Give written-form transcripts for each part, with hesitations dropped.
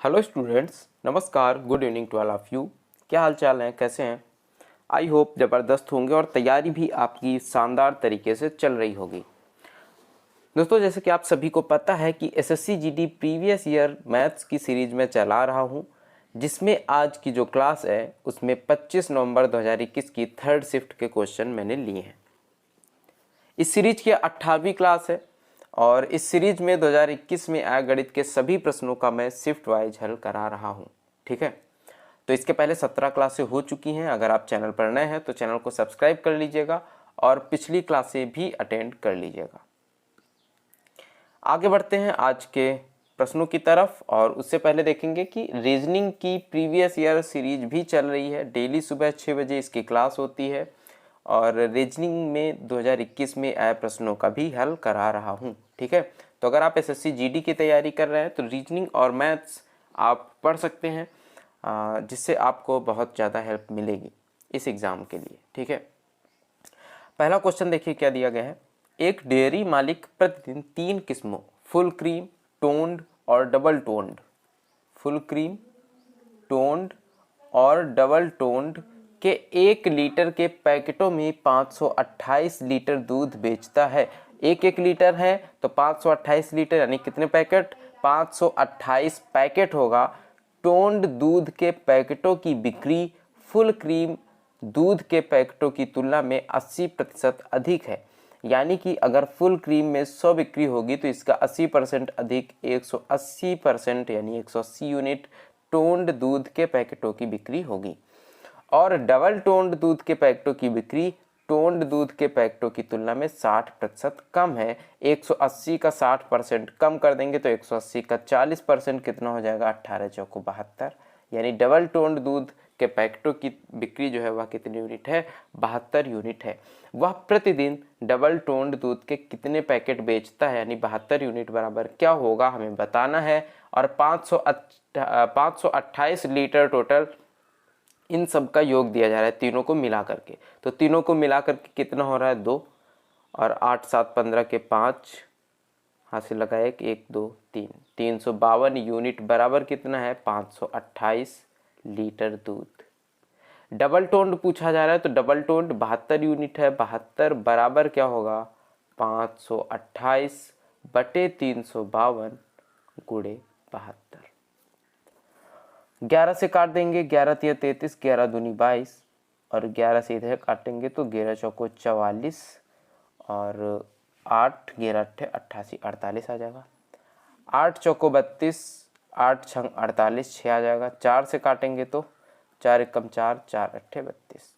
Hello students, नमस्कार, good evening to all of you. क्या हाल चाल है, कैसे हैं? आई होप ज़बरदस्त होंगे और तैयारी भी आपकी शानदार तरीके से चल रही होगी। दोस्तों, जैसे कि आप सभी को पता है कि SSC GD previous year maths की सीरीज में चला रहा हूं, जिसमें आज की जो क्लास है उसमें 25 नवंबर 2021 की थर्ड शिफ्ट के क्वेश्चन मैंने लिए हैं। इस सीरीज की 18वीं क्लास है और इस सीरीज में 2021 में आए गणित के सभी प्रश्नों का मैं शिफ्ट वाइज हल करा रहा हूं। ठीक है, तो इसके पहले 17 क्लासें हो चुकी हैं। अगर आप चैनल पर नए हैं तो चैनल को सब्सक्राइब कर लीजिएगा और पिछली क्लासें भी अटेंड कर लीजिएगा। आगे बढ़ते हैं आज के प्रश्नों की तरफ, और उससे पहले देखेंगे कि रीजनिंग की प्रीवियस ईयर सीरीज भी चल रही है। डेली सुबह 6 बजे इसकी क्लास होती है और रीजनिंग में 2021 में आए प्रश्नों का भी हल करा रहा हूँ। ठीक है, तो अगर आप एसएससी जीडी की तैयारी कर रहे हैं तो रीजनिंग और मैथ्स आप पढ़ सकते हैं, जिससे आपको बहुत ज़्यादा हेल्प मिलेगी इस एग्ज़ाम के लिए। ठीक है, पहला क्वेश्चन देखिए क्या दिया गया है। एक डेयरी मालिक प्रतिदिन 3 किस्मों फुल क्रीम, टोन्ड और double toned, full cream, toned और डबल टोन्ड के 1 लीटर के पैकेटों में 528 लीटर दूध बेचता है। एक लीटर है तो 528 लीटर यानी कितने पैकेट? 528 पैकेट होगा। टोन्ड दूध के पैकेटों की बिक्री फुल क्रीम दूध के पैकेटों की तुलना में 80% अधिक है। यानी कि अगर फुल क्रीम में 100 बिक्री होगी तो इसका 80% अधिक 180% यानी 180 यूनिट टोन्ड दूध के पैकेटों की बिक्री होगी। और डबल टोन्ड दूध के पैकेटों की बिक्री टोन्ड दूध के पैकेटों की तुलना में 60% कम है। 180 का 60% कम कर देंगे तो 180 का 40% कितना हो जाएगा? 18 चौको 72। यानी डबल टोन्ड दूध के पैकेटों की बिक्री जो है वह कितनी यूनिट है? 72 यूनिट है। वह प्रतिदिन डबल टोन्ड दूध के कितने पैकेट बेचता है? यानी 72 यूनिट बराबर क्या होगा हमें बताना है। और 528 लीटर टोटल इन सब का योग दिया जा रहा है तीनों को मिला करके। तो तीनों को मिला करके कितना हो रहा है? 2 और 8 7 15 के 5 हाथ से लगाए 1 2 3 352 यूनिट बराबर कितना है? 528 लीटर दूध। डबल टोन्ड पूछा जा रहा है तो डबल टोन्ड 72 यूनिट है। 72 बराबर क्या होगा? 528 बटे 352 गुणे 72। 11 से काट देंगे, 11 तिया 33, 11 दूनी 22 और 11 से इधर काटेंगे तो 11 चौको 44 और 8 11 अट्ठे 88 48 आ जाएगा। 8 चौको 32, 8 छंग 48 6 आ जाएगा। 4 से काटेंगे तो 4 एकम 4, 4 अट्ठे 32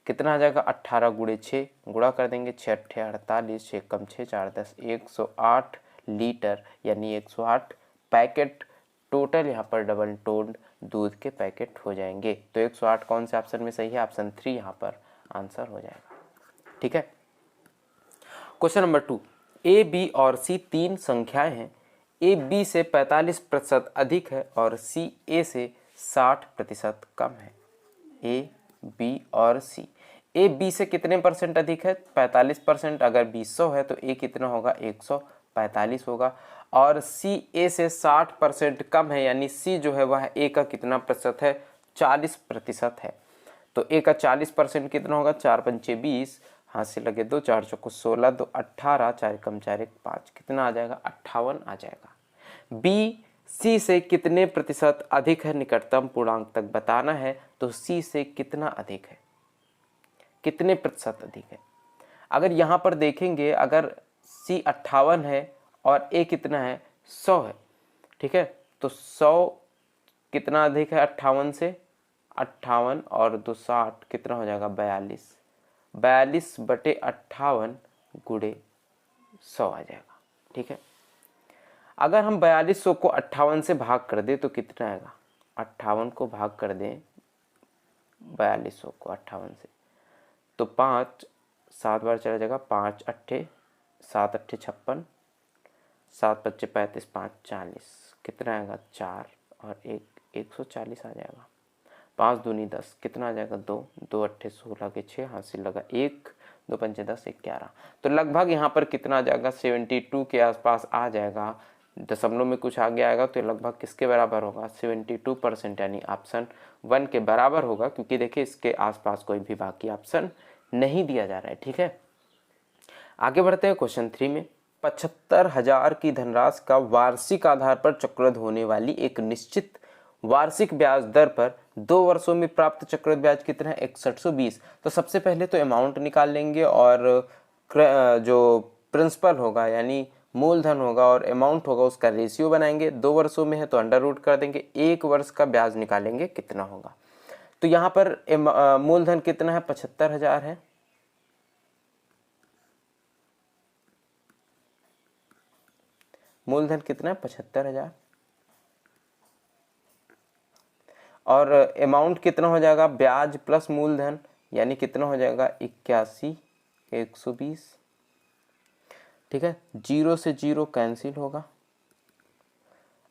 कितना आ जाएगा? 18 गुणे 6 गुणा कर देंगे 6 अट्ठे 48, 6 एकम 6 4 10 108 लीटर यानी 108 पैकेट टोटल यहाँ पर डबल टोन्ड दूध के पैकेट हो जाएंगे। तो 108 कौन से ऑप्शन में सही है? ऑप्शन 3 यहाँ पर आंसर हो जाएगा। ठीक है, क्वेश्चन नंबर 2। ए बी और सी 3 संख्याएं हैं। ए बी से 45% अधिक है और सी ए से 60% कम है। ए बी और सी, ए बी से कितने परसेंट अधिक है? 45%। अगर बी 100 है तो ए कितना होगा? 145 होगा। और सी ए से 60% कम है, यानी सी जो है वह ए का कितना प्रतिशत है? 40% है। तो ए का 40% कितना होगा? 4 पंचे 20, हाथ से लगे 2, 4 चौको 16, 2 18, 4 एकम 4 1 5 कितना आ जाएगा? 58 आ जाएगा। बी सी से कितने प्रतिशत अधिक है? निकटतम पूर्णांक तक बताना है। तो सी से कितना अधिक है? कितने प्रतिशत अधिक है? अगर यहाँ पर देखेंगे, अगर सी 58 है और ए कितना है? 100 है। ठीक है, तो 100 कितना अधिक है 58 से? 58 और 2 60 कितना हो जाएगा? 42। 42 बटे 58 गुणे 100 आ जाएगा। ठीक है, अगर हम 4200 को 58 से भाग कर दें तो कितना आएगा? 58 को भाग कर दें 4200 को 58 से तो 5 7 बार चला जाएगा। 5 अट्ठे 7 अट्ठे 56, 7 पच्चे 35, 5 40 कितना आएगा? 4 और 1 140 आ जाएगा। 5 दूनी 10 कितना आ जाएगा? 2 2 अट्ठे 16 के 6 हाथ से लगा 1 2 पंचे 10 11। तो लगभग यहाँ पर कितना आ जाएगा? 72 के आसपास आ जाएगा दशमलव में कुछ आगे आएगा तो लगभग किसके बराबर होगा, 72%, यानी ऑप्शन 1 के बराबर होगा, क्योंकि देखिए इसके आसपास कोई भी बाकी ऑप्शन नहीं दिया जा रहा है। ठीक है, आगे बढ़ते हैं क्वेश्चन 3 में। 75,000 की धनराशि का वार्षिक आधार पर चक्रवृद्धि होने वाली एक निश्चित वार्षिक ब्याज दर पर 2 वर्षों में प्राप्त चक्रवृद्धि ब्याज कितना है, 6120। तो सबसे पहले तो अमाउंट निकाल लेंगे और जो प्रिंसिपल होगा यानी मूलधन होगा और अमाउंट होगा उसका रेशियो बनाएंगे। 2 वर्षों में है तो अंडर रूट कर देंगे, 1 वर्ष का ब्याज निकालेंगे कितना होगा। तो यहाँ पर मूलधन कितना है, 75,000 है। मूलधन कितना है, 75,000, और अमाउंट कितना हो जाएगा, ब्याज प्लस मूलधन, यानी कितना हो जाएगा, 81,120। ठीक है, 0 से 0 कैंसिल होगा।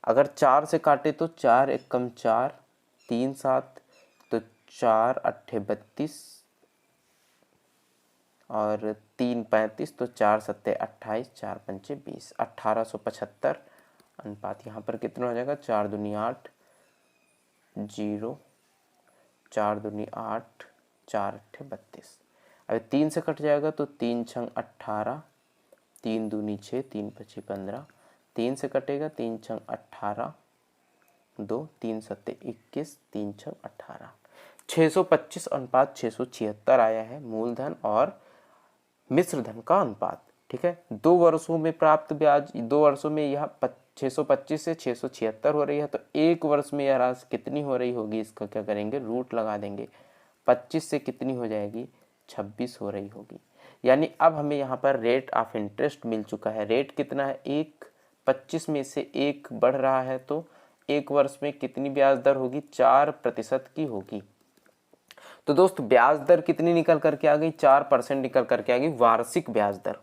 अगर 4 से काटे तो 4 एकम 4, 3 7, तो 4 8 32 और 3 35, तो 4 7 28, 4 5 20, 1875 अनुपात यहाँ पर कितना हो जाएगा, 4 दूनी 8, 0, 4 दूनी 8, 4 8 32। अब 3 से कट जाएगा तो 3 छंग 18, 3 दूनी 6, 3 पची 15, 3 से कटेगा 3 छंग 18, 2, 3 सत्ते 21, 3 छंग 18, 625 अनुपात 676 आया है मूलधन और मिश्र धन का अनुपात। ठीक है, 2 वर्षों में प्राप्त ब्याज, 2 वर्षों में यह 625 से 676 हो रही है, तो 1 वर्ष में यह राशि कितनी हो रही होगी, इसका क्या करेंगे, रूट लगा देंगे। 25 से कितनी हो जाएगी, 26 हो रही होगी। यानी अब हमें यहाँ पर रेट ऑफ इंटरेस्ट मिल चुका है। रेट कितना है, 25 में से 1 बढ़ रहा है, तो 1 वर्ष में कितनी ब्याज दर होगी, 4% की होगी। तो दोस्त ब्याज दर कितनी निकल करके आ गई, 4% निकल करके आ गई, वार्षिक ब्याज दर।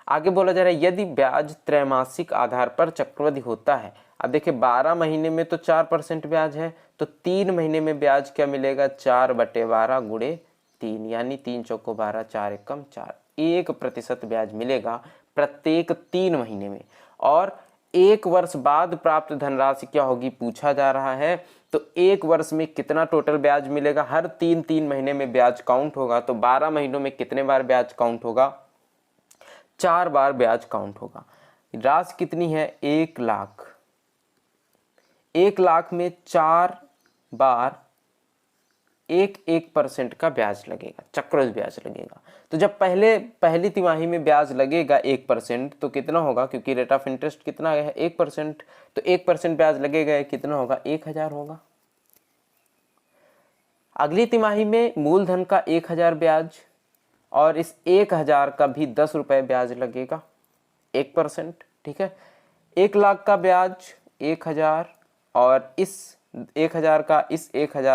आगे बोला जा रहा है यदि ब्याज त्रैमासिक आधार पर चक्रवृद्धि होता है। अब देखिए 12 महीने में तो 4% ब्याज है, तो 3 महीने में ब्याज क्या मिलेगा, 4/12 गुणे 3, यानी 3 चौको 12, 4 एकम 4, 1% ब्याज मिलेगा प्रत्येक 3 महीने में। और 1 वर्ष बाद प्राप्त धनराशि क्या होगी पूछा जा रहा है, तो 1 वर्ष में कितना टोटल ब्याज मिलेगा, हर 3 महीने में ब्याज काउंट होगा, तो 12 महीनों में कितने बार ब्याज काउंट होगा, 4 बार ब्याज काउंट होगा। राशि कितनी है, 1 लाख। 1 लाख में 4 बार 1% का ब्याज लगेगा, चक्रवृद्धि ब्याज लगेगा। तो जब पहली तिमाही में ब्याज लगेगा 1%, तो कितना होगा, क्योंकि रेट ऑफ इंटरेस्ट कितना है 1%, तो 1% ब्याज लगेगा, कितना होगा, 1000 होगा। अगली तिमाही में मूलधन का 1000 ब्याज, और इस 1000 का भी 10 रुपए ब्याज लगेगा, 1%। ठीक है, 1 लाख का ब्याज 1000, और इस 1000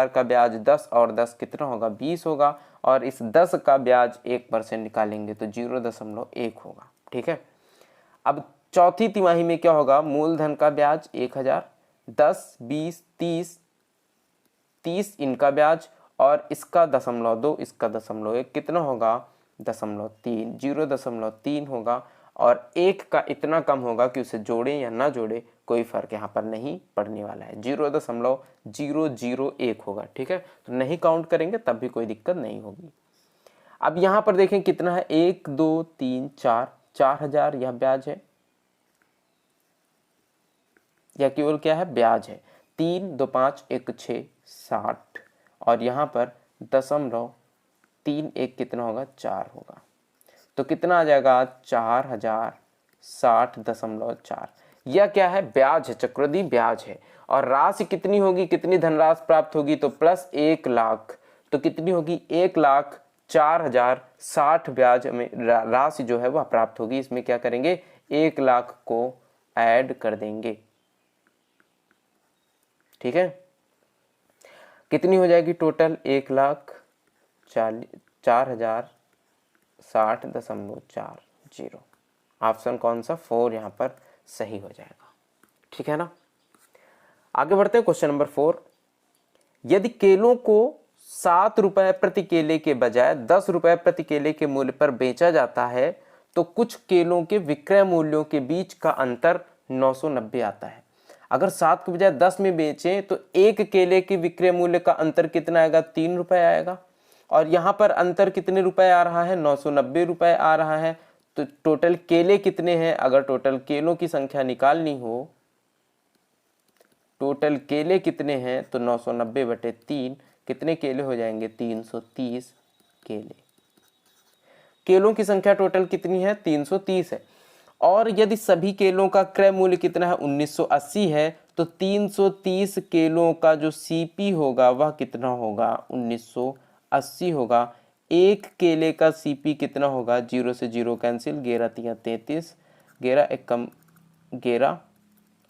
का ब्याज 10 और 10 कितना होगा, 20 होगा, और इस 10 का ब्याज 1% निकालेंगे तो 0.1 होगा। ठीक है, अब चौथी तिमाही में क्या होगा, मूलधन का ब्याज 1000, 10, 20, 30 इनका ब्याज, और इसका 0.2, इसका 0.1, कितना होगा, 0.3, 0.3 होगा, और 1 का इतना कम होगा कि उसे जोड़े या ना जोड़े कोई फर्क यहाँ पर नहीं पड़ने वाला है, 0.001 होगा। ठीक है, तो नहीं काउंट करेंगे तब भी कोई दिक्कत नहीं होगी। अब यहाँ पर देखें कितना है, 1 2 3 4, 4000 यह ब्याज है, यह केवल क्या है, ब्याज है। 3 2 5 1 6 60, और यहाँ पर 0.31 कितना होगा, 4 होगा, तो कितना आ जाएगा, 4060.4। यह क्या है, ब्याज है, चक्रवृद्धि ब्याज है। और राशि कितनी होगी, कितनी धनराशि प्राप्त होगी, तो प्लस 1 लाख, तो कितनी होगी, 1,04,060 ब्याज में राशि जो है वह प्राप्त होगी। इसमें क्या करेंगे, 1 लाख को ऐड कर देंगे। ठीक है, कितनी हो जाएगी टोटल, 1,04,060.40। ऑप्शन कौन सा, 4 यहाँ पर सही हो जाएगा। ठीक है ना, आगे बढ़ते हैं क्वेश्चन नंबर 4। यदि केलों को 7 रुपए प्रति केले के बजाय 10 रुपए प्रति केले के मूल्य पर बेचा जाता है, तो कुछ केलों के विक्रय मूल्यों के बीच का अंतर 990 आता है। अगर 7 के बजाय 10 में बेचें तो एक केले के विक्रय मूल्य का अंतर कितना आएगा, 3 रुपए आएगा। और यहाँ पर अंतर कितने रुपए आ रहा है, 990 रुपए आ रहा है। तो टोटल केले कितने हैं, अगर टोटल केलों की संख्या निकालनी हो, टोटल केले कितने हैं, तो 990/3 कितने केले हो जाएंगे, 330 केले। केलों की संख्या टोटल कितनी है, 330 है। और यदि सभी केलों का क्रय मूल्य कितना है, 1980 है, तो 330 केलों का जो सीपी होगा वह कितना होगा, 1980 होगा। एक केले का सीपी कितना होगा, 0 से 0 कैंसिल, 11 3 33, 11 1 कम 11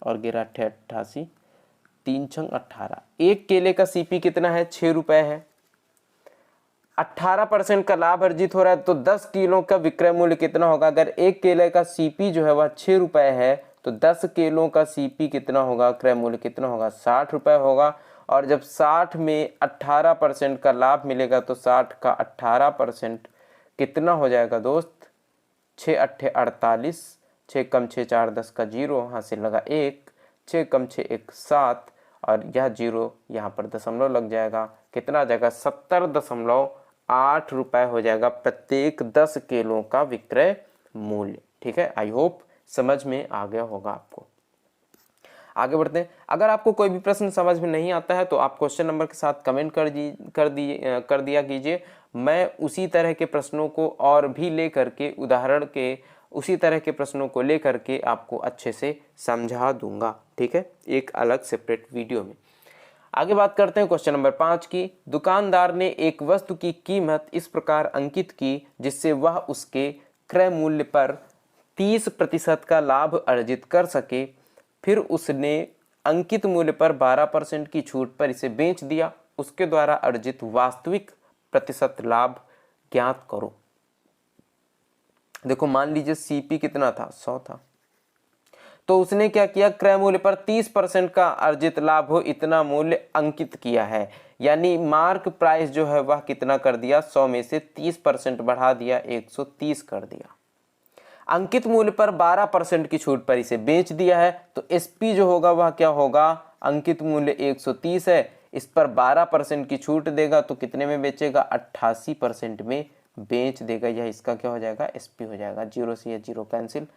और 11 8 88, 3 6 18। एक केले का सीपी कितना है, 6 रुपए है। 18% का लाभ अर्जित हो रहा है, तो 10 किलो का विक्रय मूल्य कितना होगा। अगर एक केले का सीपी जो है वह 6 रुपए है, तो 10 किलो का सीपी कितना होगा, क्रय मूल्य कितना होगा, 60 रुपए होगा। और जब 60 में 18% का लाभ मिलेगा तो 60 का 18% कितना हो जाएगा दोस्त, 6 8 48, 6 कम 6 4 10 का 0, यहाँ से लगा 1, 6 कम 6 1 7, और यह 0 यहाँ पर दशमलव लग जाएगा, कितना आ जाएगा, 70.8 रुपए हो जाएगा प्रत्येक 10 किलो का विक्रय मूल्य। ठीक है, आई होप समझ में आ गया होगा आपको। आगे बढ़ते हैं। अगर आपको कोई भी प्रश्न समझ में नहीं आता है तो आप क्वेश्चन नंबर के साथ कमेंट कर दिया कीजिए। मैं उसी तरह के प्रश्नों को और भी ले करके, उदाहरण के उसी तरह के प्रश्नों को ले करके आपको अच्छे से समझा दूंगा। ठीक है, एक अलग सेपरेट वीडियो में। आगे बात करते हैं क्वेश्चन नंबर 5 की। दुकानदार ने एक वस्तु की कीमत इस प्रकार अंकित की जिससे वह उसके क्रय मूल्य पर 30% का लाभ अर्जित कर सके। फिर उसने अंकित मूल्य पर 12% की छूट पर इसे बेच दिया। उसके द्वारा अर्जित वास्तविक प्रतिशत लाभ ज्ञात करो। देखो, मान लीजिए सीपी कितना था, 100 था, तो उसने क्या किया, क्रय मूल्य पर 30% का अर्जित लाभ हो इतना मूल्य अंकित किया है। यानी मार्क प्राइस जो है वह कितना कर दिया, 100 में से 30% बढ़ा दिया, 130 कर दिया। अंकित मूल्य पर 12% की छूट पर इसे बेच दिया है, तो एसपी जो होगा वह क्या होगा, अंकित मूल्य 130 है, इस पर 12% की छूट देगा तो कितने में बेचेगा, 88% में बेच देगा। यह इसका क्या हो जाएगा, एसपी हो जाएगा। 0 से ये 0 कैंसिल,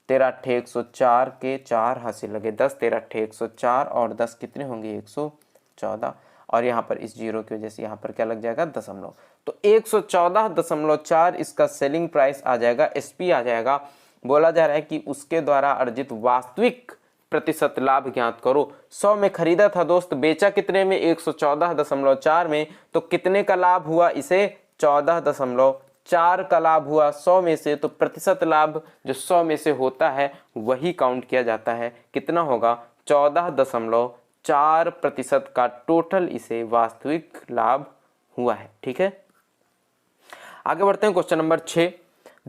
13 8 104 के 4 हासिल लगे 10, 13 8 104 और 10 कितने होंगे, 114। और यहाँ पर इस 0 की वजह से यहाँ पर क्या लग जाएगा, दशमलव, तो 114.4 इसका सेलिंग प्राइस आ जाएगा, एसपी आ जाएगा। बोला जा रहा है कि उसके द्वारा अर्जित वास्तविक प्रतिशत लाभ ज्ञात करो। 100 में खरीदा था दोस्त, बेचा कितने में, 114.4 में, तो कितने का लाभ हुआ, इसे 14.4 का लाभ हुआ 100 में से। तो प्रतिशत लाभ जो 100 में से होता है वही काउंट किया जाता है, कितना होगा, 14.4% का टोटल इसे वास्तविक लाभ हुआ है। ठीक है, आगे बढ़ते हैं क्वेश्चन नंबर 6।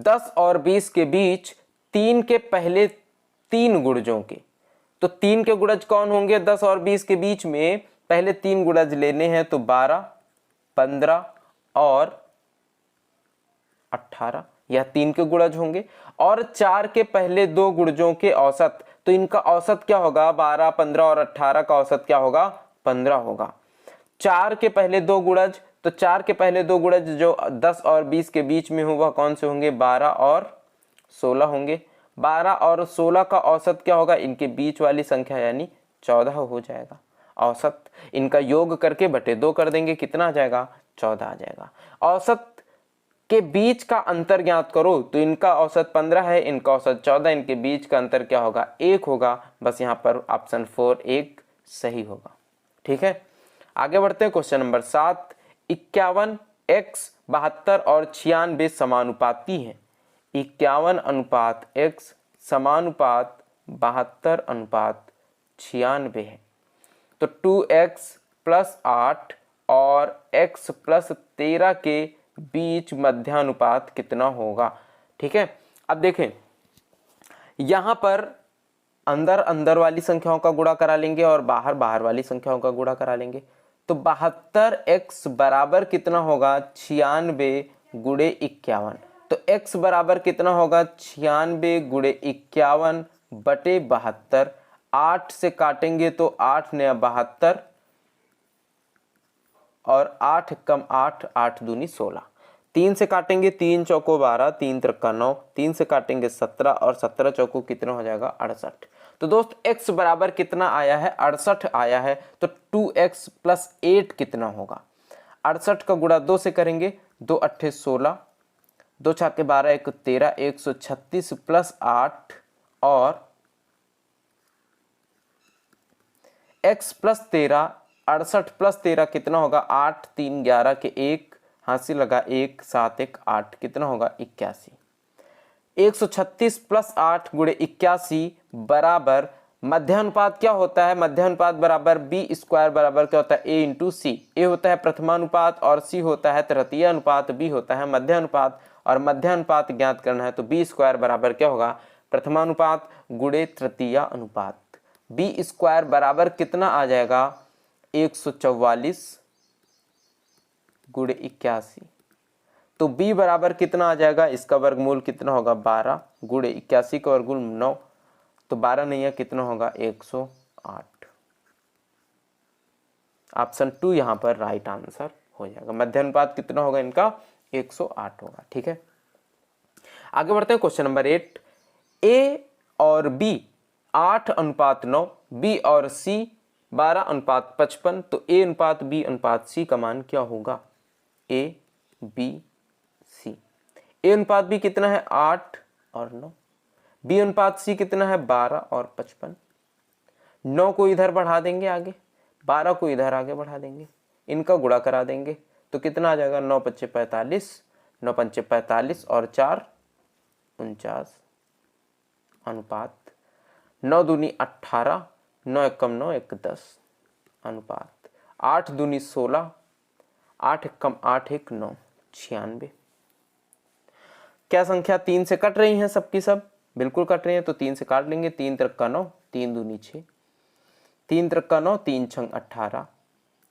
10 और 20 के बीच 3 के पहले 3 गुणजों के, तो 3 के गुणज कौन होंगे, 10 और 20 के बीच में पहले 3 गुणज लेने हैं, तो 12 15 और 18, यह 3 के गुणज होंगे। और 4 के पहले 2 गुणजों के औसत, तो इनका औसत क्या होगा, 12 15 और 18 का औसत क्या होगा, 15 होगा। 4 के पहले 2 गुणज, तो 4 के पहले 2 गुणज जो 10 और 20 के बीच में हो वह कौन से होंगे, 12 और 16 होंगे। 12 और 16 का औसत क्या होगा, इनके बीच वाली संख्या यानी 14 हो जाएगा। औसत इनका योग करके बटे 2 कर देंगे, कितना आ जाएगा, 14 आ जाएगा। औसत के बीच का अंतर ज्ञात करो, तो इनका औसत 15 है, इनका औसत 14, इनके बीच का अंतर क्या होगा, 1 होगा। बस यहाँ पर ऑप्शन 4 1 सही होगा। ठीक है, आगे बढ़ते हैं क्वेश्चन नंबर 7। 51 x 72 और 96 समानुपाती है। 51 अनुपात x समानुपात 72 अनुपात 96 है। तो 2x + 8 और x + 13 के बीच मध्यानुपात कितना होगा। ठीक है, अब देखें, यहां पर अंदर अंदर वाली संख्याओं का गुणा करा लेंगे और बाहर बाहर वाली संख्याओं का गुणा करा लेंगे। तो 72x बराबर कितना होगा, 96 × 51। तो x बराबर कितना होगा, 96 × 51 बटे 72। 8 से काटेंगे तो 8 नया 72 और 8 कम 8, 8 दूनी 16। 3 से काटेंगे 3 चौको 12, 3 त्रिका 9, 3 से काटेंगे 17 और 17 चौको कितना हो जाएगा 68। तो दोस्त x बराबर कितना आया है 68 आया है। तो 2x + 8 कितना होगा? 68 का गुणा 2 से करेंगे, 2 अट्ठे 16, 2 छाके 12, 1 13, 136 + 8 और x + 13, 68 + 13 कितना होगा 8 3 11 के 1 हाथ से लगा 1 7 1 8 कितना होगा 81। 136 + 8 गुणे 81 बराबर मध्यानुपात क्या होता है? मध्यानुपात बराबर b² बराबर क्या होता है a × c। a होता है प्रथमानुपात और c होता है तृतीय अनुपात, b होता है मध्यानुपात और मध्यानुपात ज्ञात करना है तो b² बराबर क्या होगा प्रथमानुपात गुणे तृतीय अनुपात। b² बराबर कितना आ जाएगा 144 गुणे 81। तो b बराबर कितना आ जाएगा, इसका वर्गमूल कितना होगा 12 गुणे 81 का वर्गमूल 9, तो 12 नहीं है कितना होगा 108। ऑप्शन 2 यहाँ पर राइट आंसर हो जाएगा। मध्यानुपात कितना होगा इनका 108 होगा। ठीक है, आगे बढ़ते हैं क्वेश्चन नंबर 8। a और b 8:9, b और c 12:55, तो a/b/c का मान क्या होगा? a b c। a/b कितना है 8 और 9, b/c कितना है 12 और 55। 9 को इधर बढ़ा देंगे आगे, 12 को इधर आगे बढ़ा देंगे, इनका गुणा करा देंगे तो कितना आ जाएगा 9 × 5 = 45, 9 × 5 = 45 और 4 49 अनुपात 9 दूनी 18, 9 एकम 9 1 10 अनुपात 8 दूनी 16, 8 एकम 8 1 9 96। क्या संख्या 3 से कट रही हैं? सबकी सब बिल्कुल कट रही हैं, तो 3 से काट लेंगे। 3 त्रिका 9, 3 दूनी 6, 3 त्रिका 9, 3 छंग 18,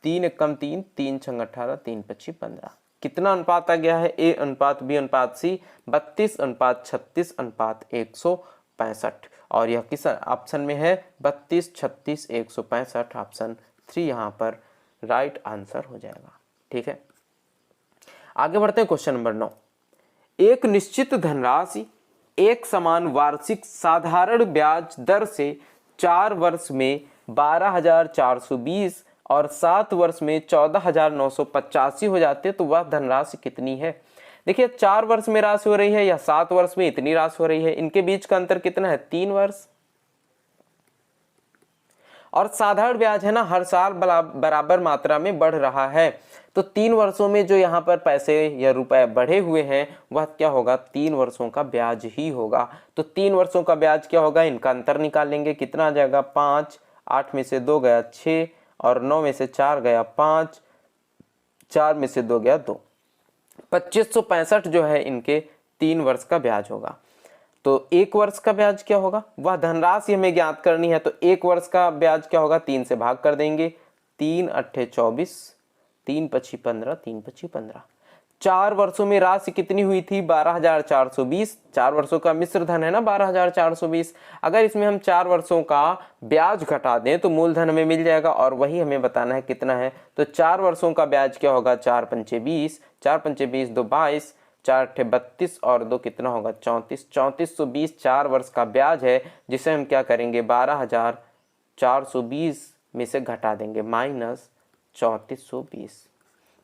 3 एकम 3, 3 छंग 18, 3 पच्ची 15। कितना अनुपात आ गया है a/b/c 32:36:165 और यह किस ऑप्शन में है 32 36 165। ऑप्शन 3 यहाँ पर राइट आंसर हो जाएगा। ठीक है, आगे बढ़ते हैं क्वेश्चन नंबर 9। एक निश्चित धनराशि एक समान वार्षिक साधारण ब्याज दर से 4 वर्ष में 12,420 और 7 वर्ष में 14,985 हो जाते, तो वह धनराशि कितनी है? देखिए 4 वर्ष में राशि हो रही है या 7 वर्ष में इतनी राशि हो रही है, इनके बीच का अंतर कितना है 3 वर्ष। और साधारण ब्याज है ना, हर साल बराबर मात्रा में बढ़ रहा है, तो 3 वर्षों में जो यहाँ पर पैसे या रुपए बढ़े हुए हैं वह क्या होगा 3 वर्षों का ब्याज ही होगा। तो 3 वर्षों का ब्याज क्या होगा, इनका अंतर निकाल लेंगे, कितना आ जाएगा 5, 8 में से 2 गया 6 और 9 में से 4 गया 5, 4 में से 2 गया 2, 2565 जो है इनके 3 वर्ष का ब्याज होगा। तो 1 वर्ष का ब्याज क्या होगा, वह धनराशि हमें ज्ञात करनी है, तो 1 वर्ष का ब्याज क्या होगा 3 से भाग कर देंगे, 3 अट्ठे 24, 3 पच्ची 15, 3 पच्ची 15। 4 वर्षों में राशि कितनी हुई थी 12,420, 4 वर्षों का मिश्र धन है ना 12,420। अगर इसमें हम 4 वर्षों का ब्याज घटा दें तो मूलधन हमें मिल जाएगा और वही हमें बताना है कितना है। तो 4 वर्षों का ब्याज क्या होगा 4 पंचे 20, 4 पंचे 20 2 22, 4 अट्ठे 32 और 2 कितना होगा 34, 3420 4 वर्ष का ब्याज है, जिसे हम क्या करेंगे 12,420 में से घटा देंगे माइनस 3420,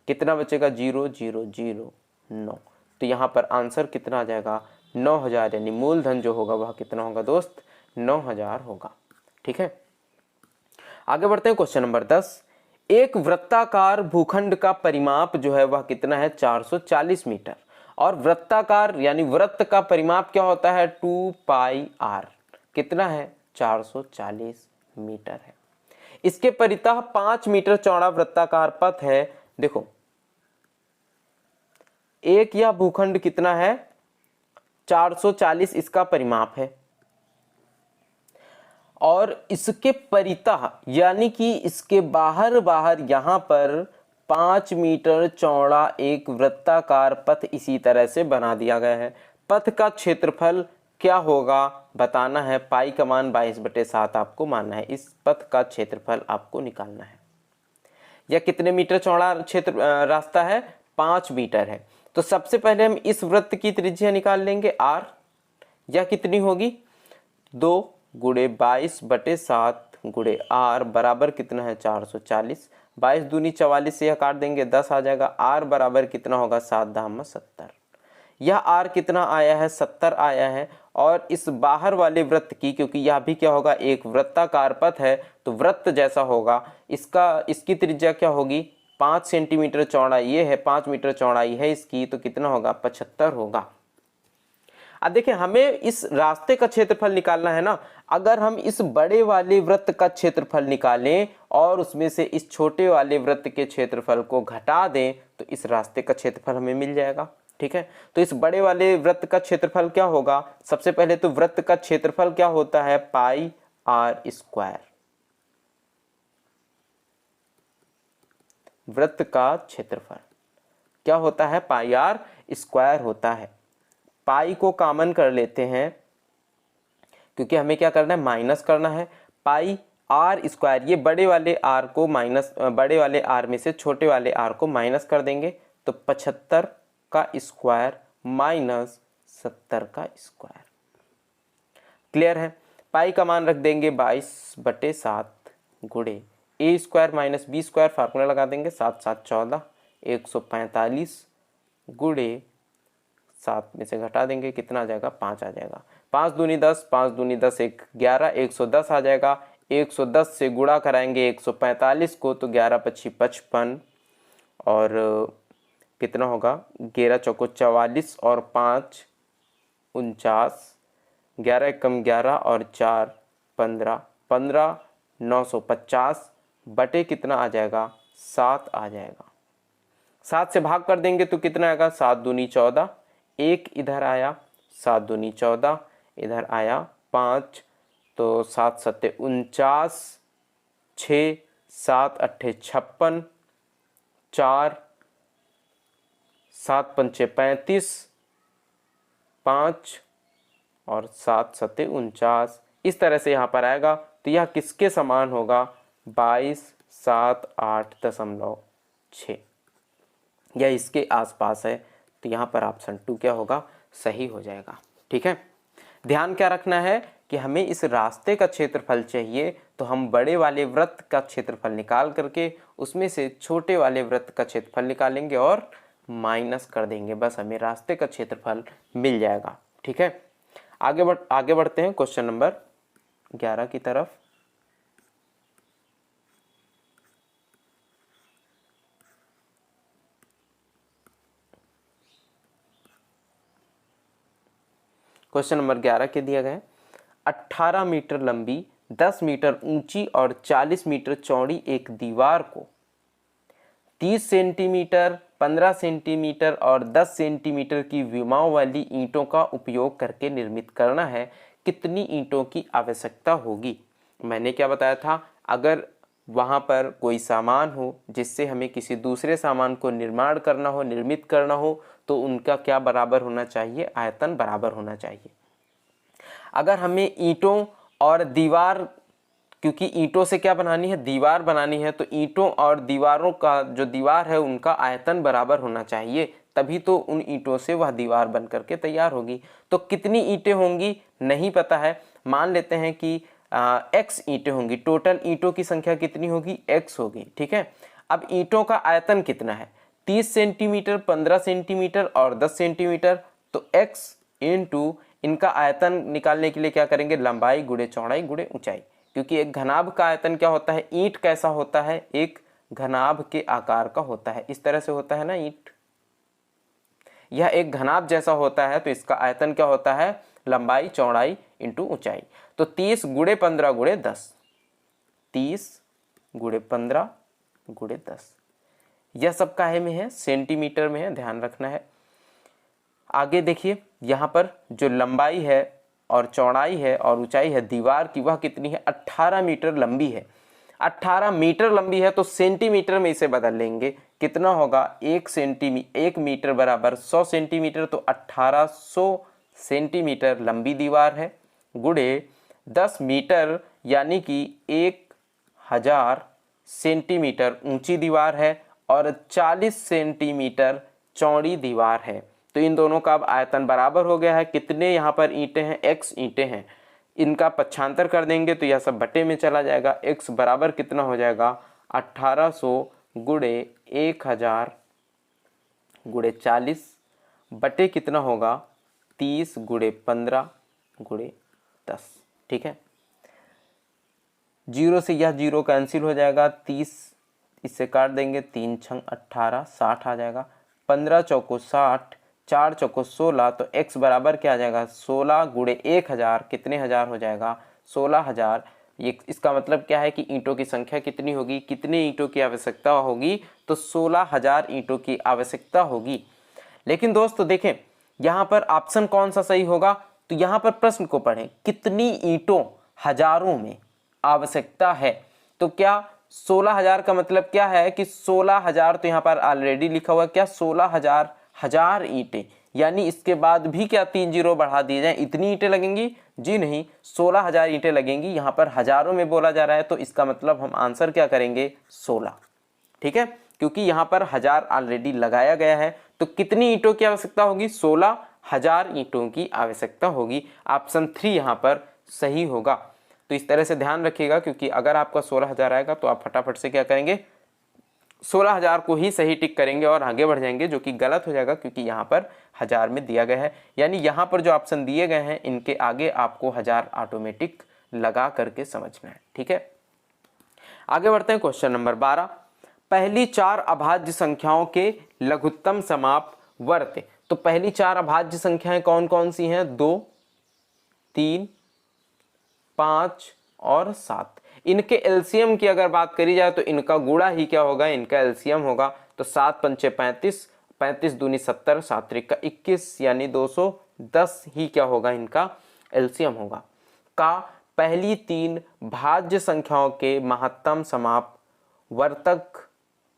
कितना बचेगा 0,009। तो यहाँ पर आंसर कितना आ जाएगा 9,000, यानी मूलधन जो होगा वह कितना होगा दोस्त 9,000 होगा। ठीक है, आगे बढ़ते हैं क्वेश्चन नंबर 10। एक वृत्ताकार भूखंड का परिमाप जो है वह कितना है 440 मीटर और वृत्ताकार यानी वृत्त का परिमाप क्या होता है 2πr, कितना है 440 मीटर है। इसके परितः 5 मीटर चौड़ा वृत्ताकार पथ है। देखो एक यह भूखंड कितना है 440 इसका परिमाप है और इसके परितः यानी कि इसके बाहर यहां पर 5 मीटर चौड़ा एक वृत्ताकार पथ इसी तरह से बना दिया गया है। पथ का क्षेत्रफल क्या होगा बताना है। पाई का मान 22/7 आपको मानना है। इस पथ का क्षेत्रफल आपको निकालना है। या कितने मीटर चौड़ा रास्ता है? 5 मीटर है। तो सबसे पहले हम इस वृत्त की त्रिज्या निकाल लेंगे r। या कितनी होगी? 2 गुणे 22/7 गुणे r बराबर कितना है? 440। 22 दूनी 44 से यह काट देंगे, 10 आ जाएगा। r बराबर कितना होगा? 7 धाम 70। यह r कितना आया है? 70 आया है। और इस बाहर वाले वृत्त की, क्योंकि यह भी क्या होगा? एक वृत्ताकार पथ है, तो वृत्त जैसा होगा। इसकी त्रिज्या क्या होगी? 5 सेंटीमीटर चौड़ाई ये है, 5 मीटर चौड़ाई है इसकी, तो कितना होगा? 75 होगा। अब देखिए, हमें इस रास्ते का क्षेत्रफल निकालना है ना। अगर हम इस बड़े वाले वृत्त का क्षेत्रफल निकालें और उसमें से इस छोटे वाले वृत्त के क्षेत्रफल को घटा दें, तो इस रास्ते का क्षेत्रफल हमें मिल जाएगा। ठीक है, तो इस बड़े वाले वृत्त का क्षेत्रफल क्या होगा? सबसे पहले तो वृत्त का क्षेत्रफल क्या होता है? पाई आर स्क्वायर। वृत्त का क्षेत्रफल क्या होता है? पाई आर स्क्वायर होता है। पाई को कॉमन कर लेते हैं, क्योंकि हमें क्या करना है? माइनस करना है। पाई आर स्क्वायर, ये बड़े वाले आर को बड़े वाले आर में से छोटे वाले आर को माइनस कर देंगे, तो 75 का स्क्वायर माइनस 70 का स्क्वायर। क्लियर है? पाई का मान रख देंगे 22/7 गुणे A square minus B square, formula लगा देंगे। 7 7 14, 145 गुणे 7 में से घटा देंगे, कितना आ जाएगा? 5 आ जाएगा। 5 दूनी 10, 5 दूनी 10, 1 11, 110 आ जाएगा। 110 से गुणा कराएंगे 145 को, तो 11 पच्ची 55 और कितना होगा? 11 चौको 44 और 5 49, 11 एकम 11 और 4 15, 15 950 बटे कितना आ जाएगा? 7 आ जाएगा। 7 से भाग कर देंगे तो कितना आएगा? 7 दूनी 14, 1 इधर आया, 7 दूनी 14 इधर आया 5, तो 7 सत्ते 49, 6 7 अट्ठे 56, 4 7 पंचे 35, 5 और 7 सत्ते 49। इस तरह से यहाँ पर आएगा। तो यह किसके समान होगा? 2278.6। यह इसके आसपास है। तो यहाँ पर ऑप्शन 2 क्या होगा? सही हो जाएगा। ठीक है, ध्यान क्या रखना है कि हमें इस रास्ते का क्षेत्रफल चाहिए, तो हम बड़े वाले वृत्त का क्षेत्रफल निकाल करके उसमें से छोटे वाले वृत्त का क्षेत्रफल निकालेंगे और माइनस कर देंगे, बस हमें रास्ते का क्षेत्रफल मिल जाएगा। ठीक है, आगे बढ़ते हैं क्वेश्चन नंबर 11 की तरफ। क्वेश्चन नंबर 11 के दिया गया 18 मीटर लंबी, 10 मीटर ऊंची और 40 मीटर चौड़ी एक दीवार को 30 सेंटीमीटर, 15 सेंटीमीटर और 10 सेंटीमीटर की विमाओं वाली ईंटों का उपयोग करके निर्मित करना है। कितनी ईंटों की आवश्यकता होगी? मैंने क्या बताया था? अगर वहाँ पर कोई सामान हो जिससे हमें किसी दूसरे सामान को निर्मित करना हो, तो उनका क्या बराबर होना चाहिए? आयतन बराबर होना चाहिए। अगर हमें ईंटों और दीवार, क्योंकि ईंटों से क्या बनानी है? दीवार बनानी है, तो ईंटों और दीवारों का जो दीवार है उनका आयतन बराबर होना चाहिए, तभी तो उन ईंटों से वह दीवार बन करके तैयार होगी। तो कितनी ईंटें होंगी नहीं पता है, मान लेते हैं कि x ईंटें होंगी। टोटल ईंटों की संख्या कितनी होगी? x होगी। ठीक है, अब ईंटों का आयतन कितना है? 30 सेंटीमीटर, 15 सेंटीमीटर और 10 सेंटीमीटर। तो x इंटू इनका आयतन निकालने के लिए क्या करेंगे? लंबाई गुणे चौड़ाई गुणे ऊंचाई, क्योंकि एक घनाभ का आयतन क्या होता है? ईंट कैसा होता है? एक घनाभ के आकार का होता है। इस तरह से होता है ना ईंट, यह एक घनाभ जैसा होता है, तो इसका आयतन क्या होता है? लंबाई चौड़ाई इंटू ऊंचाई। तो 30 गुणे 15 गुणे 10, 30 गुणे 15 गुणे 10, यह सब काहे में है? सेंटीमीटर में है, ध्यान रखना है। आगे देखिए, यहाँ पर जो लंबाई है और चौड़ाई है और ऊंचाई है दीवार की, वह कितनी है? 18 मीटर लंबी है। 18 मीटर लंबी है, तो सेंटीमीटर में इसे बदल लेंगे। कितना होगा? 1 मीटर बराबर 100 सेंटीमीटर, तो 1800 सेंटीमीटर लंबी दीवार है गुणे 10 मीटर यानी कि 1000 सेंटीमीटर ऊंची दीवार है और 40 सेंटीमीटर चौड़ी दीवार है। तो इन दोनों का अब आयतन बराबर हो गया है। कितने यहाँ पर ईंटें हैं? x ईंटें हैं। इनका पक्षांतर कर देंगे तो यह सब बटे में चला जाएगा। x बराबर कितना हो जाएगा? 1800 गुणे 1000 गुणे 40 बटे कितना होगा? 30 गुणे 15 गुणे 10। ठीक है, जीरो से यह जीरो कैंसिल हो जाएगा। 30 इससे काट देंगे, 3 छंग 18, 60 आ जाएगा। 15 चौको 60, 4 चौको 16, तो x बराबर क्या आ जाएगा? 16 गुणे 1000 कितने हजार हो जाएगा? 16000। ये इसका मतलब क्या है कि ईंटों की संख्या कितनी होगी? कितने ईंटों की आवश्यकता होगी? तो 16000 ईंटों की आवश्यकता होगी। लेकिन दोस्तों देखें यहाँ पर ऑप्शन कौन सा सही होगा? तो यहाँ पर प्रश्न को पढ़ें, कितनी ईंटों हजारों में आवश्यकता है। तो क्या 16000 का मतलब क्या है कि 16000 तो यहाँ पर ऑलरेडी लिखा हुआ है। क्या 16000 हजार ईंटें, यानी इसके बाद भी क्या 3 जीरो बढ़ा दिए जाएं, इतनी ईंटें लगेंगी? जी नहीं, 16000 ईंटें लगेंगी। यहाँ पर हजारों में बोला जा रहा है तो इसका मतलब हम आंसर क्या करेंगे? 16। ठीक है, क्योंकि यहाँ पर हजार ऑलरेडी लगाया गया है। तो कितनी ईंटों की आवश्यकता होगी? 16000 ईंटों की आवश्यकता होगी। ऑप्शन 3 यहाँ पर सही होगा। तो इस तरह से ध्यान रखिएगा, क्योंकि अगर आपका 16000 आएगा तो आप फटाफट से क्या करेंगे? 16000 को ही सही टिक करेंगे और आगे बढ़ जाएंगे, जो कि गलत हो जाएगा क्योंकि यहाँ पर हजार में दिया गया है। यानी यहाँ पर जो ऑप्शन दिए गए हैं इनके आगे आपको हजार ऑटोमेटिक लगा करके समझना है। ठीक है, आगे बढ़ते हैं। क्वेश्चन नंबर 12, पहली 4 अभाज्य संख्याओं के लघुत्तम समाप वर्त। तो पहली 4 अभाज्य संख्याएं कौन कौन सी हैं? 2, 3, 5 और 7। इनके एलसीएम की अगर बात करी जाए तो इनका गुणा ही क्या होगा? इनका एलसीएम होगा। तो 7 पंचे 35, 35 दूनी 70, 7 त्रिका 21, यानी 210 ही क्या होगा? इनका एलसीएम होगा। का पहली 3 भाज्य संख्याओं के महत्तम समाप वर्तक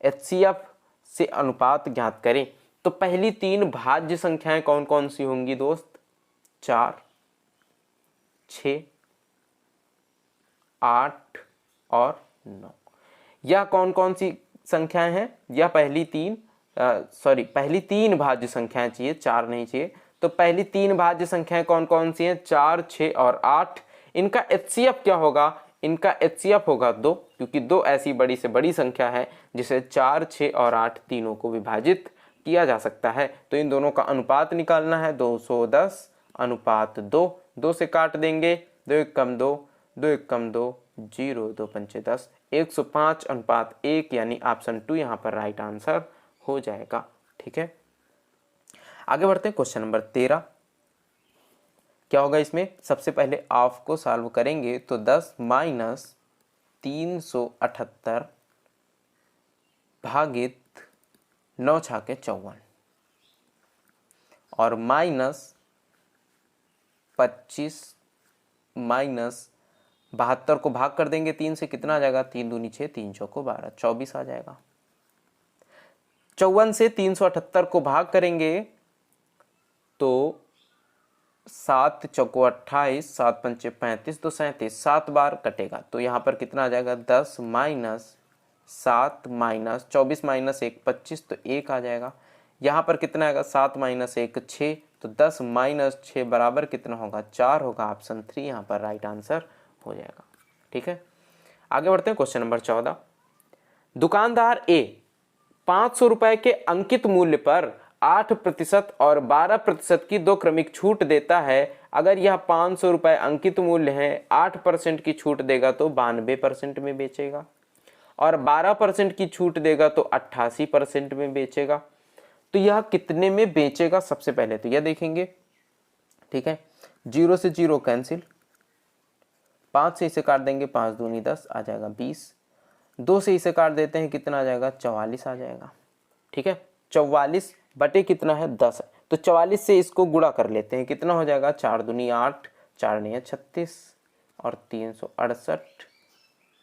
एचसीएफ से अनुपात ज्ञात करें। तो पहली 3 भाज्य संख्याएं कौन कौन सी होंगी दोस्त? 4, 6, 8 और 9। यह कौन कौन सी संख्याएं हैं? यह पहली 3 भाज्य संख्याएं चाहिए, 4 नहीं चाहिए। तो पहली 3 भाज्य संख्याएं कौन कौन सी हैं? 4, 6 और 8। इनका एचसीएफ क्या होगा? इनका एचसीएफ होगा 2, क्योंकि 2 ऐसी बड़ी से बड़ी संख्या है जिसे 4, 6 और 8 तीनों को विभाजित किया जा सकता है। तो इन दोनों का अनुपात निकालना है। 210 अनुपात 2, 2 से काट देंगे, 2 एक कम 2, 2 एक कम 2, 0, 2 पंचे 10, 105 अनुपात 1, यानी ऑप्शन 2 यहाँ पर राइट आंसर हो जाएगा। ठीक है, आगे बढ़ते हैं। क्वेश्चन नंबर 13, क्या होगा इसमें? सबसे पहले ऑफ को सॉल्व करेंगे तो 10 माइनस 378 भागित 9 छाके 54 और माइनस 25 माइनस 72 को भाग कर देंगे 3 से, कितना आ जाएगा? 3 दूनी 6, 3 चौको 12, 24 आ जाएगा। 54 से 378 को भाग करेंगे तो 7 चौको 28, 7 पंचे 35, तो 37, 7 बार कटेगा। तो यहाँ पर कितना आ जाएगा? 10 माइनस 7 माइनस 24 माइनस 1 25, तो 1 आ जाएगा। यहाँ पर कितना आएगा? 7 माइनस 1 6, तो 10 माइनस 6 बराबर कितना होगा? 4 होगा। ऑप्शन 3 यहाँ पर राइट आंसर हो जाएगा। ठीक है, आगे बढ़ते हैं। क्वेश्चन नंबर 14, दुकानदार ए 500 रुपए के अंकित मूल्य पर 8% और 12% की 2 क्रमिक छूट देता है। अगर यह 500 रुपए अंकित मूल्य है, 8% की छूट देगा तो 92% में बेचेगा और 12% की छूट देगा तो 88% में बेचेगा। तो यह कितने में बेचेगा? सबसे पहले तो यह देखेंगे। ठीक है, 0 से 0 कैंसिल, 5 से इसे काट देंगे, 5 दूनी 10 आ जाएगा 20, 2 से इसे काट देते हैं, कितना आ जाएगा? 44 आ जाएगा। ठीक है, 44 बटे कितना है? 10 है। तो 44 से इसको गुणा कर लेते हैं, कितना हो जाएगा? 4 दूनी 8, 4 नहीं 36 और 368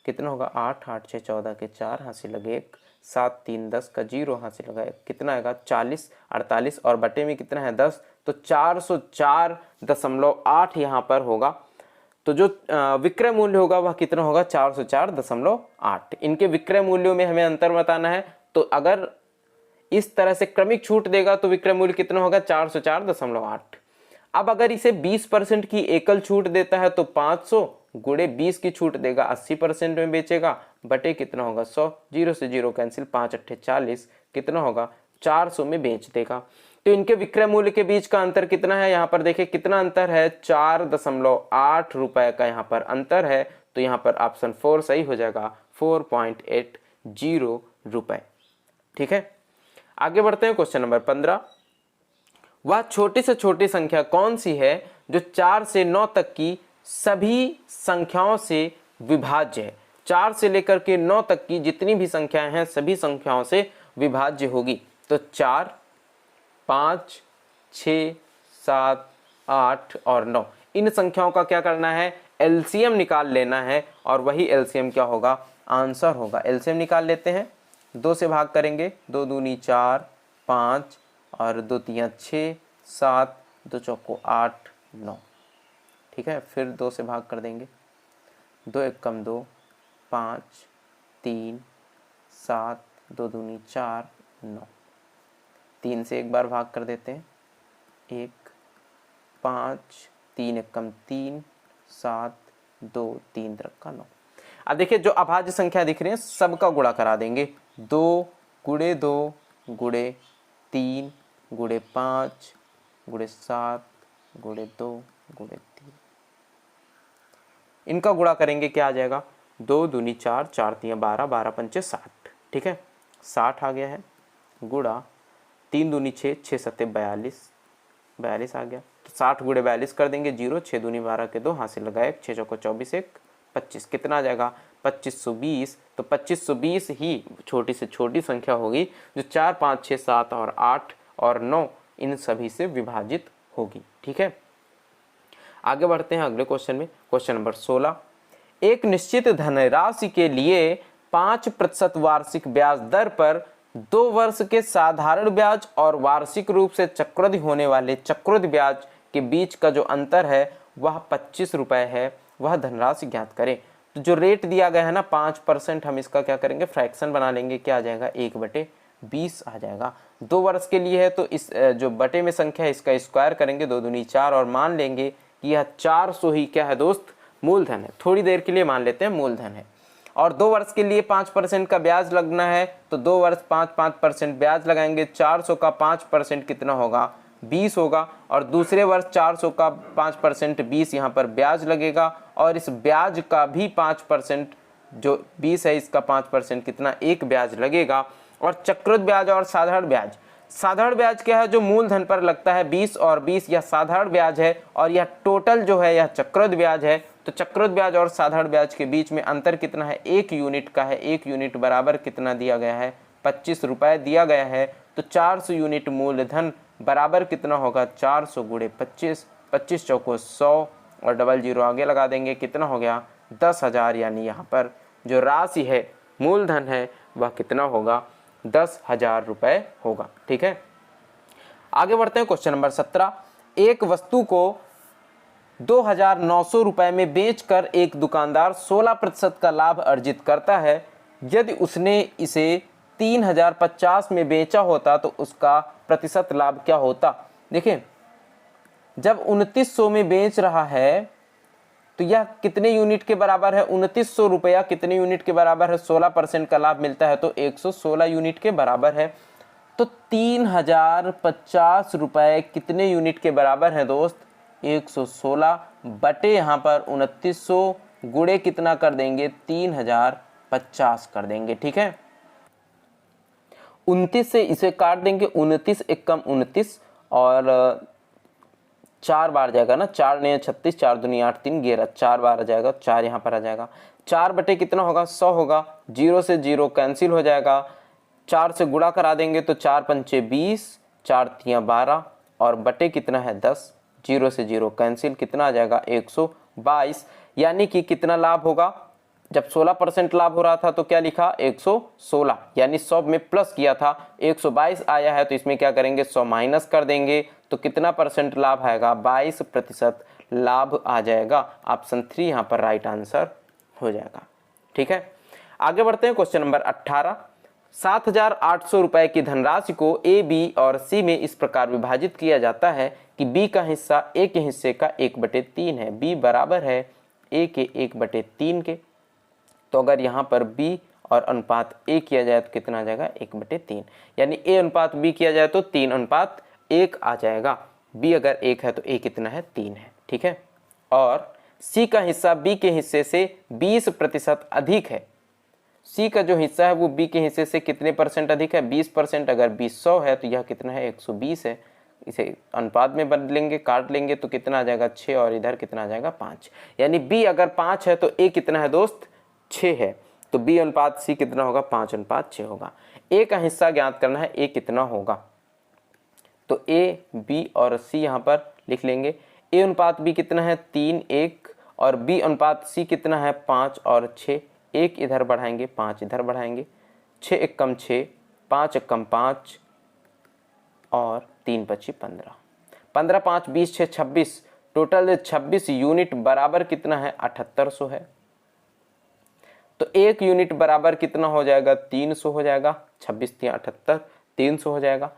कितना होगा 8, 8 6 14 के 4, हासिल लगे 1, 7 3 10 का 0, हासिल लगा 1, कितना आएगा 40 48 और बटे में कितना है 10, तो 404.8 यहाँ पर होगा। तो जो विक्रय मूल्य होगा वह कितना होगा 404.8। इनके विक्रय मूल्यों में हमें अंतर बताना है। तो अगर इस तरह से क्रमिक छूट देगा तो विक्रय मूल्य कितना होगा 404.8। अब अगर इसे 20% की एकल छूट देता है तो 500 गुणे 20 की छूट देगा 80% में बेचेगा, बटे कितना होगा 100, 0 से 0 कैंसिल, 5 8 40, कितना होगा 400 में बेच देगा। तो इनके विक्रय मूल्य के बीच का अंतर कितना है, यहाँ पर देखिए कितना अंतर है 4.8 रुपए का यहाँ पर अंतर है। तो यहाँ पर ऑप्शन 4 सही हो जाएगा, 4.80 रुपए। ठीक है, आगे बढ़ते हैं। क्वेश्चन नंबर 15, वह छोटी से छोटी संख्या कौन सी है जो 4 से 9 तक की सभी संख्याओं से विभाज्य है। 4 से लेकर के 9 तक की जितनी भी संख्याएं हैं सभी संख्याओं से विभाज्य होगी। तो 4, 5, 6, 7, 8 और 9 इन संख्याओं का क्या करना है, एलसीएम निकाल लेना है और वही एलसीएम क्या होगा, आंसर होगा। एलसीएम निकाल लेते हैं, 2 से भाग करेंगे, 2 दूनी 4, 5 और 2 तियां 6, 7, 2 चौको 8, 9। ठीक है, फिर 2 से भाग कर देंगे, 2 एकम 2, 5, 3, 7, 2 दूनी 4, 9। 3 से एक बार भाग कर देते हैं, 1, 5, 3 एकम 3, 7, 2, 3 का 9। अब देखिए जो अभाज्य संख्या दिख रही है सबका गुणा करा देंगे, 2 गुणे 2 गुणे 3 गुणे 5 गुणे 7 गुणे 2 गुणे 3, इनका गुणा करेंगे क्या आ जाएगा, 2 दूनी 4, 4 तियां 12, 12 पंचे 60। ठीक है, 60 आ गया है, गुणा 3 दूनी 6, 6 सत्ते 42, 42 आ गया। तो 60 गुणे 42 कर देंगे 0, 6 दूनी 12 के 2, हासिल लगाए 6 चौको 24, 1 25, कितना आ जाएगा 2520। तो 2520 ही छोटी से छोटी संख्या होगी जो 4, 5, 6, 7 और 8 और 9 इन सभी से विभाजित होगी। ठीक है, आगे बढ़ते हैं अगले क्वेश्चन में। क्वेश्चन नंबर 16, एक निश्चित धनराशि के लिए 5% वार्षिक ब्याज दर पर 2 वर्ष के साधारण ब्याज और वार्षिक रूप से चक्रवृद्धि होने वाले चक्रवृद्धि ब्याज के बीच का जो अंतर है वह 25 रुपए है, वह धनराशि ज्ञात करें। तो जो रेट दिया गया है ना 5%, हम इसका क्या करेंगे, फ्रैक्शन बना लेंगे, क्या आ जाएगा 1/20 आ जाएगा। 2 वर्ष के लिए है तो इस जो बटे में संख्या है इसका स्क्वायर करेंगे, 2 दूनी 4 और मान लेंगे कि यह 400 ही क्या है दोस्त, मूलधन है। थोड़ी देर के लिए मान लेते हैं मूलधन है। और 2 वर्ष के लिए 5% का ब्याज लगना है तो 2 वर्ष 5% ब्याज लगाएंगे, 400 का 5% कितना होगा 20 होगा। और दूसरे वर्ष 400 का 5% 20 यहाँ पर ब्याज लगेगा और इस ब्याज का भी 5% जो 20 है इसका 5% कितना 1 ब्याज लगेगा। और चक्रवृद्धि ब्याज और साधारण ब्याज, साधारण ब्याज क्या है जो मूलधन पर लगता है 20 और 20 यह साधारण ब्याज है और यह टोटल जो है यह चक्रवृद्धि ब्याज है। तो चक्रवृद्धि ब्याज और साधारण ब्याज के बीच में अंतर कितना है, 1 यूनिट का है। 1 यूनिट बराबर कितना दिया गया है 25 रुपए दिया गया है। तो 400 यूनिट मूलधन बराबर कितना होगा 400 गुणे 25, 25 चौको 100 और डबल 0 आगे लगा देंगे, कितना हो गया 10,000। यानी यहाँ पर जो राशि है मूलधन है वह कितना होगा 10,000 रुपए होगा। ठीक है, आगे बढ़ते हैं। क्वेश्चन नंबर 17, एक वस्तु को 2,900 रुपए में बेचकर एक दुकानदार 16% का लाभ अर्जित करता है। यदि उसने इसे 3,050 में बेचा होता तो उसका प्रतिशत लाभ क्या होता। देखिए जब 2900 में बेच रहा है तो यह कितने यूनिट के बराबर है, 2900 रुपया कितने यूनिट के बराबर है, 16% का लाभ मिलता है तो 116 यूनिट के बराबर है। तो 3,050 रुपए कितने यूनिट के बराबर है दोस्त, 116 बटे यहाँ पर 2900 गुणे कितना कर देंगे 3,050 कर देंगे। ठीक है, 29 से इसे काट देंगे, 29 एकम 29 और 4 बार जाएगा ना, 4 ने 36, 4 दूनी 8, 3 11, 4 बार आ जाएगा, 4 यहाँ पर आ जाएगा। 4 बटे कितना होगा 100 होगा, 0 से 0 कैंसिल हो जाएगा, 4 से गुणा करा देंगे तो 4 पंचे 20, 4 तियां 12 और बटे कितना है 10, 0 से 0 कैंसिल, कितना आ जाएगा 122। यानी कि कितना लाभ होगा जब 16% लाभ हो रहा था तो क्या लिखा 116, यानी 100 में प्लस किया था, 122 आया है तो इसमें क्या करेंगे 100 माइनस कर देंगे तो कितना परसेंट लाभ आएगा, 22% लाभ आ जाएगा। ऑप्शन 3 यहाँ पर राइट आंसर हो जाएगा। ठीक है, आगे बढ़ते हैं। क्वेश्चन नंबर 18, 7,800 रुपए की धनराशि को ए, बी और सी में इस प्रकार विभाजित किया जाता है कि बी का हिस्सा ए के हिस्से का 1/3 है, बी बराबर है ए के 1/3 के। तो अगर यहाँ पर b और अनुपात a किया जाए तो कितना आ जाएगा 1/3, यानी a अनुपात b किया जाए तो 3:1 आ जाएगा। b अगर 1 है तो a कितना है 3 है। ठीक है, और c का हिस्सा b के हिस्से से 20% अधिक है। c का जो हिस्सा है वो b के हिस्से से कितने परसेंट अधिक है, 20%। अगर b 100 है तो यह कितना है 120 है। इसे अनुपात में बदलेंगे, काट लेंगे तो कितना आ जाएगा 6 और इधर कितना आ जाएगा 5, यानी b अगर 5 है तो a कितना है दोस्त 6 है। तो b अनुपात c कितना होगा 5:6 होगा। a का हिस्सा ज्ञात करना है, a कितना होगा, तो a, b और c यहाँ पर लिख लेंगे। a अनुपात b कितना है 3:1 और b अनुपात c कितना है 5 और 6, 1 इधर बढ़ाएंगे 5 इधर बढ़ाएंगे, 6 एकम 6, 5 एकम 5 और 3 पची 15, 15 5 20 6 26, टोटल 26 यूनिट बराबर कितना है 7800 है। तो 1 यूनिट बराबर कितना हो जाएगा 300 हो जाएगा, 26 3 78 300 हो जाएगा।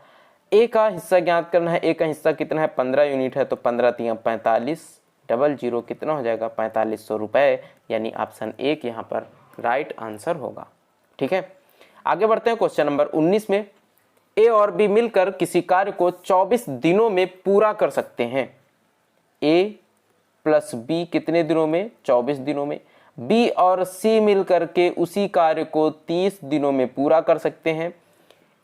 ए का हिस्सा ज्ञात करना है, ए का हिस्सा कितना है 15 यूनिट है तो 15 3 45, 00 कितना हो जाएगा 4500 रुपए, यानी ऑप्शन 1 यहाँ पर राइट आंसर होगा। ठीक है, आगे बढ़ते हैं। क्वेश्चन नंबर 19 में ए और बी मिलकर किसी कार्य को 24 दिनों में पूरा कर सकते हैं। ए प्लस बी कितने दिनों में 24 दिनों में, बी और सी मिलकर के उसी कार्य को 30 दिनों में पूरा कर सकते हैं।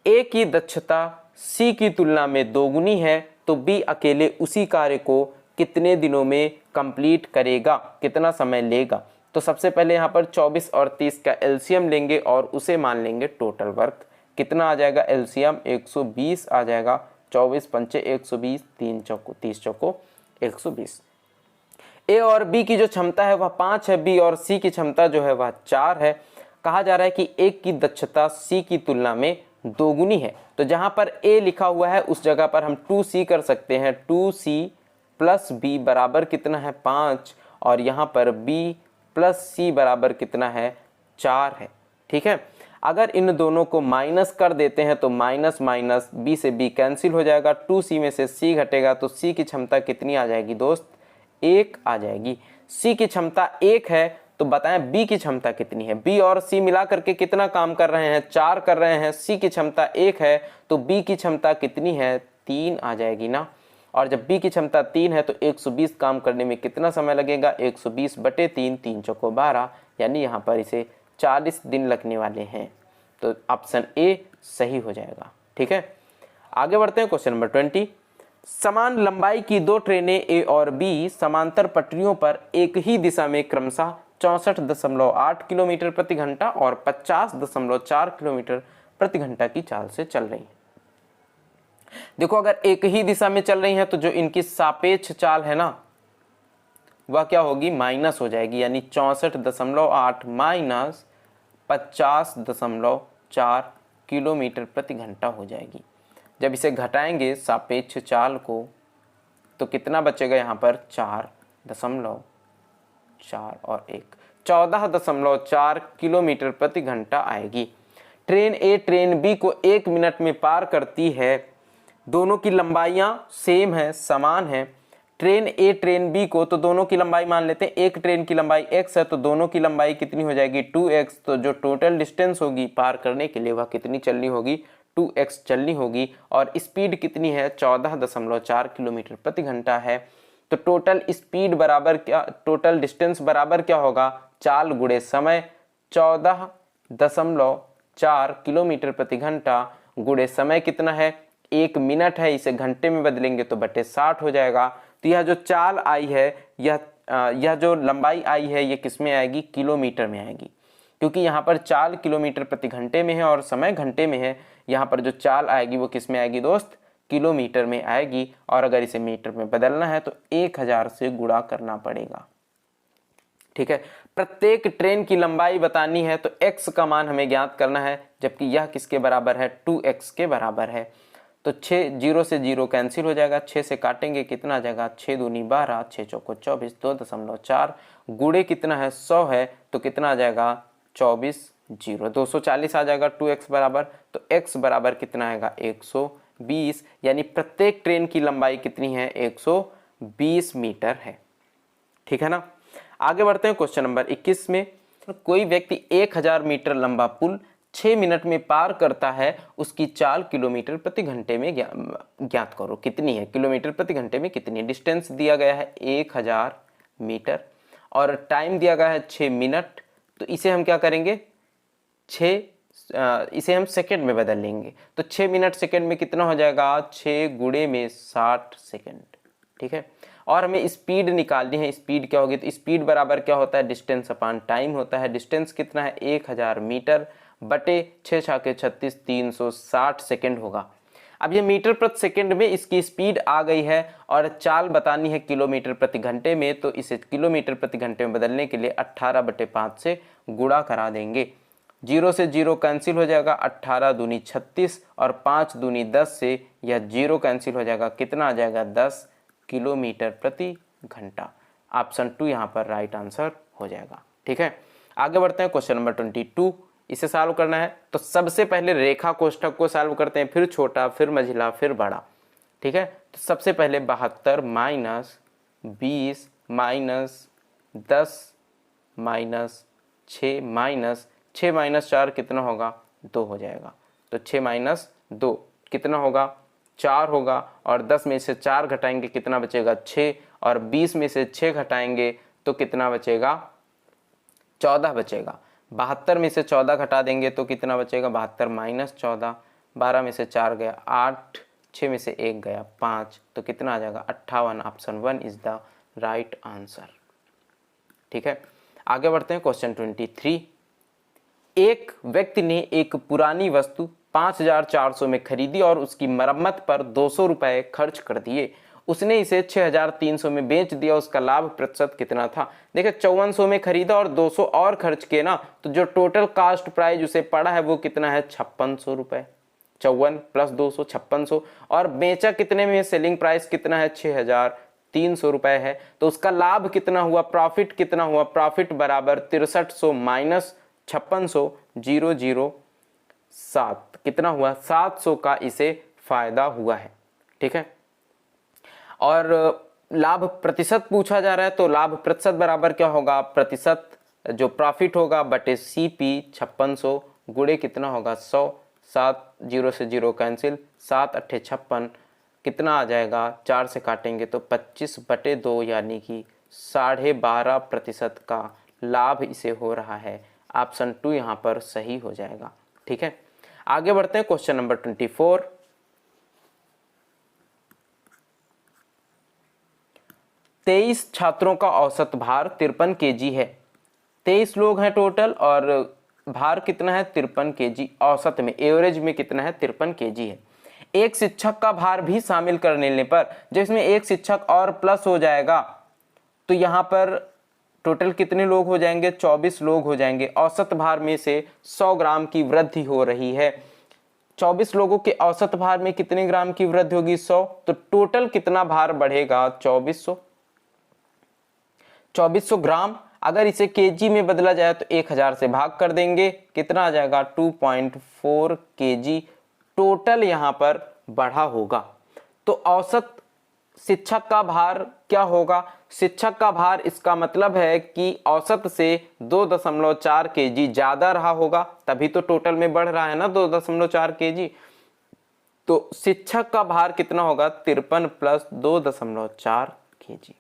ए की दक्षता सी की तुलना में दोगुनी है तो बी अकेले उसी कार्य को कितने दिनों में कंप्लीट करेगा, कितना समय लेगा। तो सबसे पहले यहाँ पर 24 और 30 का एलसीएम लेंगे और उसे मान लेंगे टोटल वर्क। कितना आ जाएगा एलसीएम 120 आ जाएगा, 24 पंचे 120, 3 चौको 30 चौको 120। ए और बी की जो क्षमता है वह 5 है, बी और सी की क्षमता जो है वह 4 है। कहा जा रहा है कि ए की दक्षता सी की तुलना में दोगुनी है। तो जहां पर ए लिखा हुआ है उस जगह पर हम 2c कर सकते हैं, 2c प्लस बी बराबर कितना है 5 और यहाँ पर b प्लस सी बराबर कितना है 4 है। ठीक है, अगर इन दोनों को माइनस कर देते हैं तो माइनस माइनस b से b कैंसिल हो जाएगा, 2c में से c घटेगा तो c की क्षमता कितनी आ जाएगी दोस्त 1 आ जाएगी। c की क्षमता 1 है तो बताएं b की क्षमता कितनी है। b और c मिला करके कितना काम कर रहे हैं 4 कर रहे हैं, c की क्षमता 1 है तो b की क्षमता कितनी है 3 आ जाएगी ना। और जब b की क्षमता 3 है तो 120 काम करने में कितना समय लगेगा 120/3, 3 चौको 12, यानी यहाँ पर इसे 40 दिन लगने वाले हैं। तो ऑप्शन ए सही हो जाएगा। ठीक है, आगे बढ़ते हैं। क्वेश्चन नंबर 20, समान लंबाई की 2 ट्रेनें ए और बी समांतर पटरियों पर एक ही दिशा में क्रमशः 64.8 किलोमीटर प्रति घंटा और 50.4 किलोमीटर प्रति घंटा की चाल से चल रही है। देखो अगर एक ही दिशा में चल रही है तो जो इनकी सापेक्ष चाल है ना वह क्या होगी माइनस हो जाएगी, यानी 64.8 माइनस 50.4 किलोमीटर प्रति घंटा हो जाएगी। जब इसे घटाएंगे सापेक्ष चाल को तो कितना बचेगा यहाँ पर 4.4 और 1 14.4 किलोमीटर प्रति घंटा आएगी। ट्रेन ए ट्रेन बी को 1 मिनट में पार करती है। दोनों की लंबाइयां सेम है, समान है। ट्रेन ए ट्रेन बी को, तो दोनों की लंबाई मान लेते हैं, एक ट्रेन की लंबाई x है तो दोनों की लंबाई कितनी हो जाएगी 2x। तो जो टोटल डिस्टेंस होगी पार करने के लिए वह कितनी चलनी होगी 2x चलनी होगी। और स्पीड कितनी है 14.4 किलोमीटर प्रति घंटा है। तो टोटल स्पीड बराबर क्या, टोटल डिस्टेंस बराबर क्या होगा चाल गुणे समय, 14.4 किलोमीटर प्रति घंटा गुणे समय कितना है 1 मिनट है, इसे घंटे में बदलेंगे तो बटे 60 हो जाएगा। तो यह जो चाल आई है यह जो लंबाई आई है ये किस में आएगी किलोमीटर में आएगी, क्योंकि यहाँ पर चाल किलोमीटर प्रति घंटे में है और समय घंटे में है। यहाँ पर जो चाल आएगी वो किस में आएगी दोस्त किलोमीटर में आएगी। और अगर इसे मीटर में बदलना है तो 1000 से गुणा करना पड़ेगा। ठीक है, प्रत्येक ट्रेन की लंबाई बतानी है तो x का मान हमें ज्ञात करना है, जबकि यह किसके बराबर है, 2x के बराबर है। तो 6 0 से 0 कैंसिल हो जाएगा, 6 से काटेंगे कितना आ जाएगा, 6 दूनी 12, 6 चौको 24, 2.4 गुणे कितना है 100 है तो कितना आ जाएगा 24 0, 240 आ जाएगा 2x बराबर। तो x बराबर कितना आएगा 120, यानी प्रत्येक ट्रेन की लंबाई कितनी है 120 मीटर है। ठीक है ना। आगे बढ़ते हैं क्वेश्चन नंबर 21 में। कोई व्यक्ति 1000 मीटर लंबा पुल 6 मिनट में पार करता है, उसकी चाल किलोमीटर प्रति घंटे में ज्ञात करो। कितनी है, किलोमीटर प्रति घंटे में कितनी है। डिस्टेंस दिया गया है 1000 मीटर और टाइम दिया गया है 6 मिनट। तो इसे हम क्या करेंगे, इसे हम सेकंड में बदल लेंगे। तो 6 मिनट सेकंड में कितना हो जाएगा, 6 गुणे में 60 सेकंड। ठीक है। और हमें स्पीड निकालनी है, स्पीड क्या होगी, तो स्पीड बराबर क्या होता है, डिस्टेंस अपॉन टाइम होता है। डिस्टेंस कितना है 1000 मीटर बटे 6 छाके 36, 360 सेकंड होगा। अब ये मीटर प्रति सेकंड में इसकी स्पीड आ गई है और चाल बतानी है किलोमीटर प्रति घंटे में, तो इसे किलोमीटर प्रति घंटे में बदलने के लिए 18/5 से गुणा करा देंगे। 0 से 0 कैंसिल हो जाएगा, 18 दूनी 36 और 5 दूनी 10 से यह 0 कैंसिल हो जाएगा, कितना आ जाएगा 10 किलोमीटर प्रति घंटा। ऑप्शन 2 यहाँ पर राइट आंसर हो जाएगा। ठीक है। आगे बढ़ते हैं क्वेश्चन नंबर 22। इसे सॉल्व करना है तो सबसे पहले रेखा कोष्ठक को सॉल्व करते हैं, फिर छोटा, फिर मझिला, फिर बड़ा। ठीक है। तो सबसे पहले 72 minus 20 minus 10 minus 6 minus 6 minus 4 कितना होगा, 2 हो जाएगा। तो 6 माइनस 2 कितना होगा, 4 होगा। और 10 में से 4 घटाएंगे कितना बचेगा, 6। और 20 में से 6 घटाएंगे तो कितना बचेगा, 14 बचेगा। 72 में से 14 घटा देंगे तो कितना बचेगा, 72 माइनस 14। 12 में से 4 गया 8, 6 में से 1 गया 5, तो कितना आ जाएगा 58। Option 1 is the right answer. ठीक है। आगे बढ़ते हैं क्वेश्चन 23। एक व्यक्ति ने एक पुरानी वस्तु 5400 में खरीदी और उसकी मरम्मत पर 200 रुपए खर्च कर दिए। उसने इसे 6300 में बेच दिया, उसका लाभ प्रतिशत कितना था। देखिए 5400 में खरीदा और 200 और खर्च किए ना, तो जो टोटल कास्ट प्राइस उसे पड़ा है वो कितना है 5600 रुपए। 54 प्लस 200 5600। और बेचा कितने में, सेलिंग प्राइस कितना है 6300 रुपए है। तो उसका लाभ कितना हुआ, प्रॉफिट कितना हुआ, प्रॉफिट बराबर 6300 माइनस 5600 007 कितना हुआ, 700 का इसे फायदा हुआ है। ठीक है। और लाभ प्रतिशत पूछा जा रहा है, तो लाभ प्रतिशत बराबर क्या होगा, प्रतिशत जो प्रॉफिट होगा बटे CP 5600 गुणे कितना होगा 100। 7 0 से 0 कैंसिल, 7 8 56 कितना आ जाएगा, 4 से काटेंगे तो 25/2 यानी कि 12.5% का लाभ इसे हो रहा है। ऑप्शन 2 यहाँ पर सही हो जाएगा। ठीक है। आगे बढ़ते हैं क्वेश्चन नंबर 24। 23 छात्रों का औसत भार 53 kg है। 23 लोग हैं टोटल और भार कितना है 53 kg। औसत में, एवरेज में कितना है 53 kg है। एक शिक्षक का भार भी शामिल कर लेने पर, जिसमें एक शिक्षक और प्लस हो जाएगा, तो यहाँ पर टोटल कितने लोग हो जाएंगे, 24 लोग हो जाएंगे। औसत भार में से 100 ग्राम की वृद्धि हो रही है। 24 लोगों के औसत भार में कितने ग्राम की वृद्धि होगी, 100। तो टोटल कितना भार बढ़ेगा 2400 ग्राम। अगर इसे केजी में बदला जाए तो 1000 से भाग कर देंगे, कितना आ जाएगा 2.4 kg टोटल यहाँ पर बढ़ा होगा। तो औसत शिक्षक का भार क्या होगा, शिक्षक का भार, इसका मतलब है कि औसत से 2.4 kg ज्यादा रहा होगा, तभी तो टोटल में बढ़ रहा है ना 2.4 kg। तो शिक्षक का भार कितना होगा 53 प्लस 2.4 kg,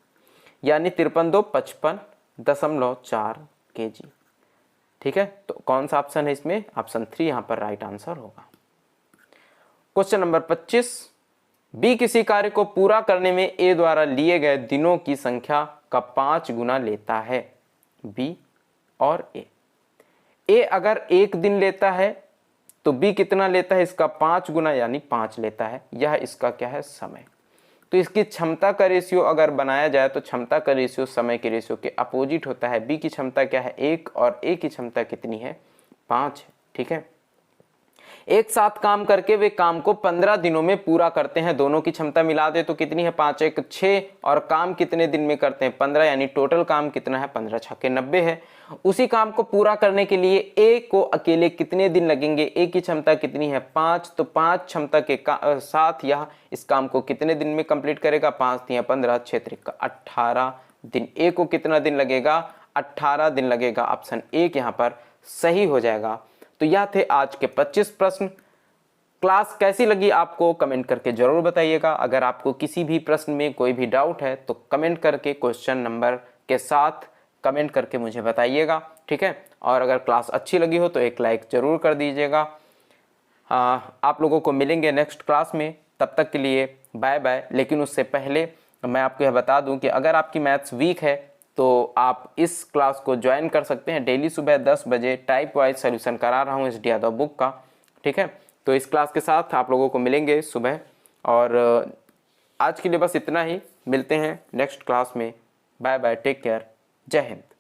यानी 53 2 55.4 kg। ठीक है। तो कौन सा ऑप्शन है इसमें, ऑप्शन 3 यहाँ पर राइट आंसर होगा। Question number 25। बी किसी कार्य को पूरा करने में ए द्वारा लिए गए दिनों की संख्या का 5 गुना लेता है। बी और ए अगर 1 दिन लेता है तो बी कितना लेता है, इसका 5 गुना यानी 5 लेता है। यह इसका क्या है, समय। तो इसकी क्षमता का रेशियो अगर बनाया जाए तो क्षमता का रेशियो समय के रेशियो के अपोजिट होता है। बी की क्षमता क्या है 1 और ए की क्षमता कितनी है 5। ठीक है, एक साथ काम करके वे काम को 15 दिनों में पूरा करते हैं। दोनों की क्षमता मिला दे तो कितनी है 5 1 6 और काम कितने दिन में करते हैं 15, यानी टोटल काम कितना है 15 छक्के 90 है। उसी काम को पूरा करने के लिए ए को अकेले कितने दिन लगेंगे, ए की क्षमता कितनी है 5, तो 5 क्षमता के साथ यह इस काम को कितने दिन में कंप्लीट करेगा 5 या 15 6 का 18 दिन। ए को कितना दिन लगेगा 18 दिन लगेगा। ऑप्शन ए यहाँ पर सही हो जाएगा। तो यह थे आज के 25 प्रश्न। क्लास कैसी लगी आपको कमेंट करके जरूर बताइएगा। अगर आपको किसी भी प्रश्न में कोई भी डाउट है तो कमेंट करके क्वेश्चन नंबर के साथ कमेंट करके मुझे बताइएगा। ठीक है, और अगर क्लास अच्छी लगी हो तो एक लाइक जरूर कर दीजिएगा। आप लोगों को मिलेंगे नेक्स्ट क्लास में, तब तक के लिए बाय बाय। लेकिन उससे पहले मैं आपको यह बता दूं कि अगर आपकी मैथ्स वीक है तो आप इस क्लास को ज्वाइन कर सकते हैं। डेली सुबह 10 बजे टाइप वाइज सोल्यूशन करा रहा हूँ एस.डी. यादव बुक का। ठीक है, तो इस क्लास के साथ आप लोगों को मिलेंगे सुबह। और आज के लिए बस इतना ही, मिलते हैं नेक्स्ट क्लास में। बाय बाय, टेक केयर, जय हिंद।